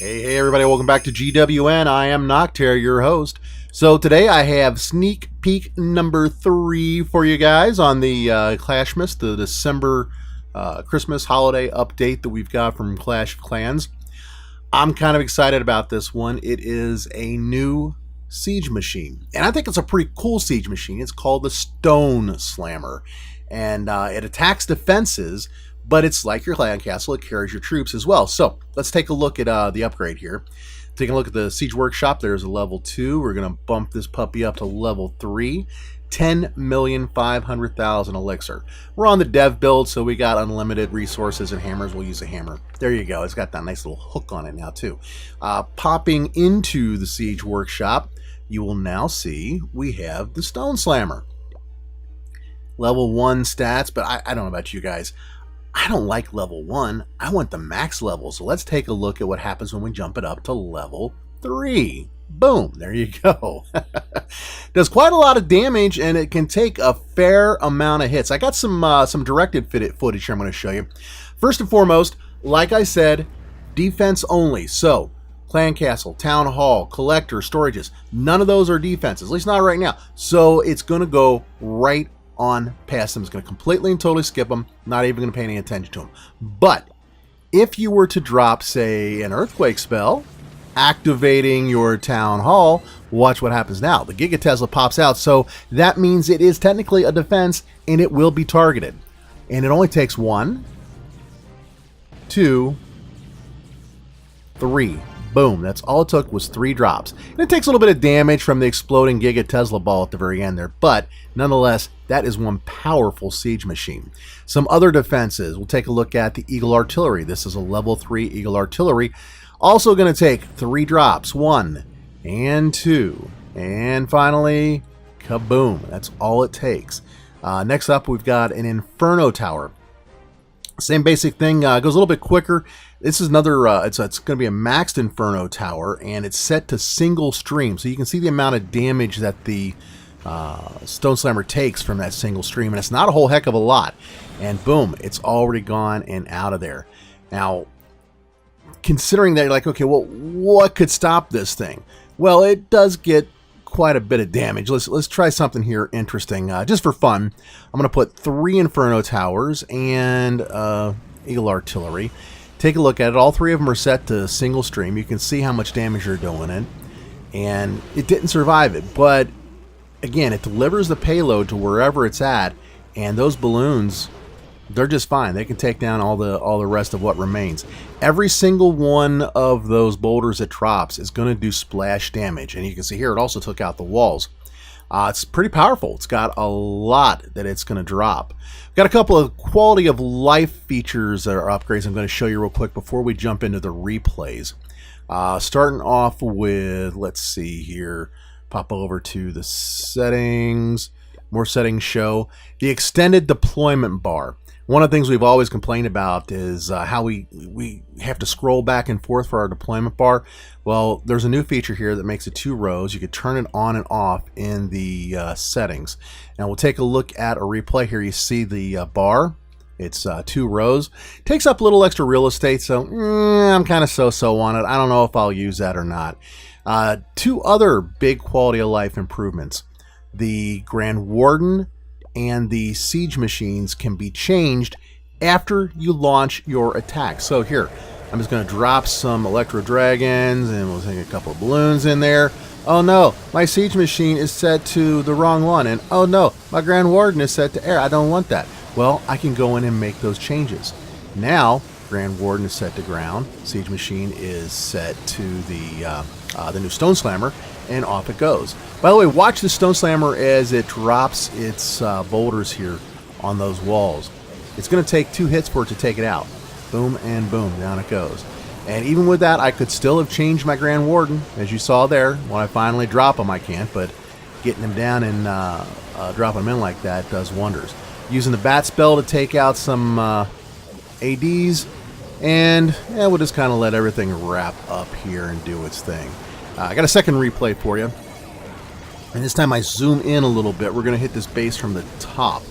Hey everybody, welcome back to GWN. I am Noctair, your host. So today I have sneak peek number 3 for you guys on the Clashmas, the December Christmas holiday update that we've got from Clash of Clans. I'm kind of excited about this one. It is a new siege machine, and I think it's a pretty cool siege machine. It's called the Stone Slammer, and it attacks defenses, but it's like your clan castle. It carries your troops as well. So let's take a look at the upgrade here. Taking a look at the siege workshop, there's a level 2. We're going to bump this puppy up to level 3. 10,500,000 elixir. We're on the dev build, so we got unlimited resources and hammers. We'll use a hammer. There you go. It's got that nice little hook on it now too. Popping into the siege workshop, you will now see we have the Stone Slammer. Level 1 stats, but I don't know about you guys. I don't like level 1. I want the max level. So let's take a look at what happens when we jump it up to level 3. Boom, there you go. Does quite a lot of damage, and it can take a fair amount of hits. I got some directed footage here I'm going to show you. First and foremost, like I said, defense only. So clan castle, town hall, collector, storages, none of those are defenses, at least not right now. So it's going to go right on past them. It's going to completely and totally skip them, not even going to pay any attention to them. But if you were to drop, say, an earthquake spell, activating your town hall, watch what happens now. The Giga Tesla pops out, so that means it is technically a defense, and it will be targeted. And it only takes 1, 2, 3. Boom, that's all it took was 3 drops. And it takes a little bit of damage from the exploding Giga Tesla ball at the very end there, but nonetheless, that is one powerful siege machine. Some other defenses, we'll take a look at the Eagle Artillery. This is a level 3 Eagle Artillery. Also going to take 3 drops, 1 and 2, and finally, kaboom. That's all it takes. Next up, we've got an Inferno Tower. Same basic thing, goes a little bit quicker. This is another, it's going to be a maxed Inferno Tower, and it's set to single stream. So you can see the amount of damage that the Stone Slammer takes from that single stream, and it's not a whole heck of a lot. And boom, it's already gone and out of there. Now, considering that, you're like, okay, well, what could stop this thing? Well, it does get quite a bit of damage. Let's try something here interesting, just for fun. I'm going to put 3 Inferno Towers and Eagle Artillery. Take a look at it. All 3 of them are set to single stream. You can see how much damage they're doing it, and it didn't survive it. But again, it delivers the payload to wherever it's at, and those balloons, they're just fine. They can take down all the rest of what remains. Every single one of those boulders it drops is going to do splash damage, and you can see here it also took out the walls. It's pretty powerful. It's got a lot that it's going to drop. We've got a couple of quality of life features that are upgrades I'm going to show you real quick before we jump into the replays. Starting off with, let's see here, pop over to the settings, more settings show, the extended deployment bar. One of the things we've always complained about is how we have to scroll back and forth for our deployment bar. Well, there's a new feature here that makes it 2 rows. You can turn it on and off in the settings. Now we'll take a look at a replay here. You see the bar. It's 2 rows. Takes up a little extra real estate, so I'm kind of so-so on it. I don't know if I'll use that or not. 2 other big quality of life improvements. The Grand Warden and the siege machines can be changed after you launch your attack. So here, I'm just going to drop some Electro Dragons, and we'll take a couple of balloons in there. Oh no, my siege machine is set to the wrong one, and oh no, my Grand Warden is set to air. I don't want that. Well, I can go in and make those changes. Now, Grand Warden is set to ground, siege machine is set to the new Stone Slammer, and off it goes. By the way, watch the Stone Slammer as it drops its boulders here on those walls. It's going to take 2 hits for it to take it out. Boom and boom, down it goes. And even with that, I could still have changed my Grand Warden, as you saw there. When I finally drop him, I can't, but getting him down and dropping him in like that does wonders. Using the Bat spell to take out some ADs, and yeah, we'll just kind of let everything wrap up here and do its thing. I got a second replay for you, and this time I zoom in a little bit. We're going to hit this base from the top.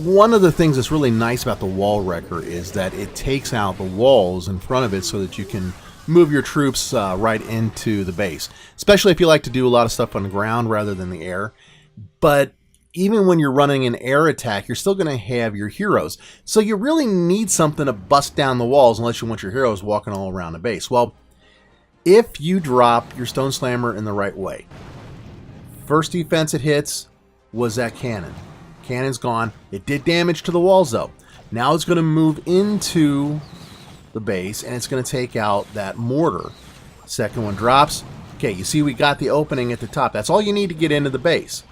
One of the things that's really nice about the wall wrecker is that it takes out the walls in front of it so that you can move your troops right into the base, especially if you like to do a lot of stuff on the ground rather than the air. But even when you're running an air attack, you're still going to have your heroes. So you really need something to bust down the walls unless you want your heroes walking all around the base. Well, if you drop your Stone Slammer in the right way, first defense it hits was that cannon. Cannon's gone. It did damage to the walls though. Now it's going to move into the base and it's going to take out that mortar. Second one drops. Okay, you see we got the opening at the top. That's all you need to get into the base.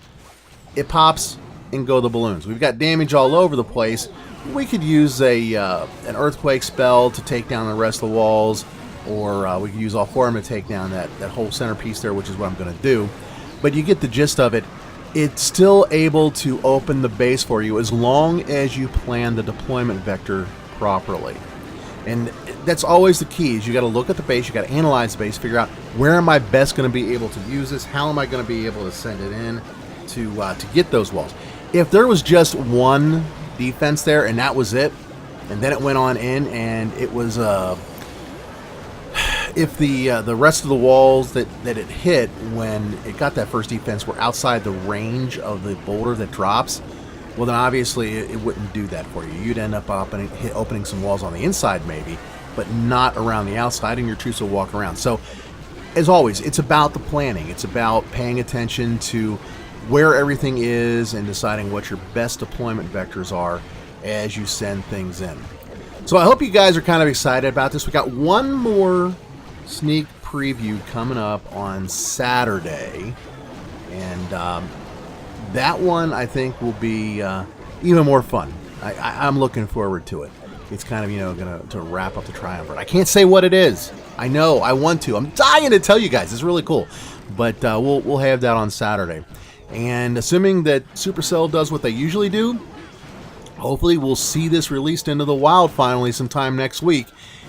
It pops and go the balloons. We've got damage all over the place. We could use an earthquake spell to take down the rest of the walls, or we could use all four of them to take down that whole centerpiece there, which is what I'm going to do. But you get the gist of it. It's still able to open the base for you as long as you plan the deployment vector properly. And that's always the key, is you got to look at the base, you got to analyze the base, figure out where am I best going to be able to use this, how am I going to be able to send it in to get those walls. If there was just one defense there and that was it, and then it went on in and it was if the rest of the walls that it hit when it got that first defense were outside the range of the boulder that drops, well then obviously it wouldn't do that for you. You'd end up opening some walls on the inside maybe, but not around the outside, and your troops will walk around. So as always, it's about the planning. It's about paying attention to where everything is and deciding what your best deployment vectors are as you send things in. So I hope you guys are kind of excited about this. We got one more sneak preview coming up on Saturday, and that one I think will be even more fun. I'm looking forward to it. It's kind of, going to wrap up the triumvirate. I can't say what it is. I know, I want to. I'm dying to tell you guys. It's really cool. But we'll have that on Saturday. And assuming that Supercell does what they usually do, hopefully we'll see this released into the wild finally sometime next week.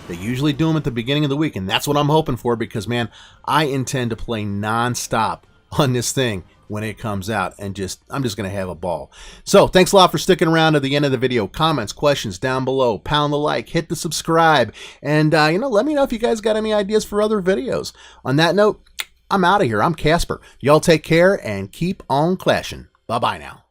They usually do them at the beginning of the week, and that's what I'm hoping for because, man, I intend to play non-stop on this thing when it comes out, and I'm just going to have a ball. So thanks a lot for sticking around to the end of the video. Comments, questions down below. Pound the like, hit the subscribe, and let me know if you guys got any ideas for other videos. On that note, I'm out of here. I'm Casper. Y'all take care and keep on clashing. Bye-bye now.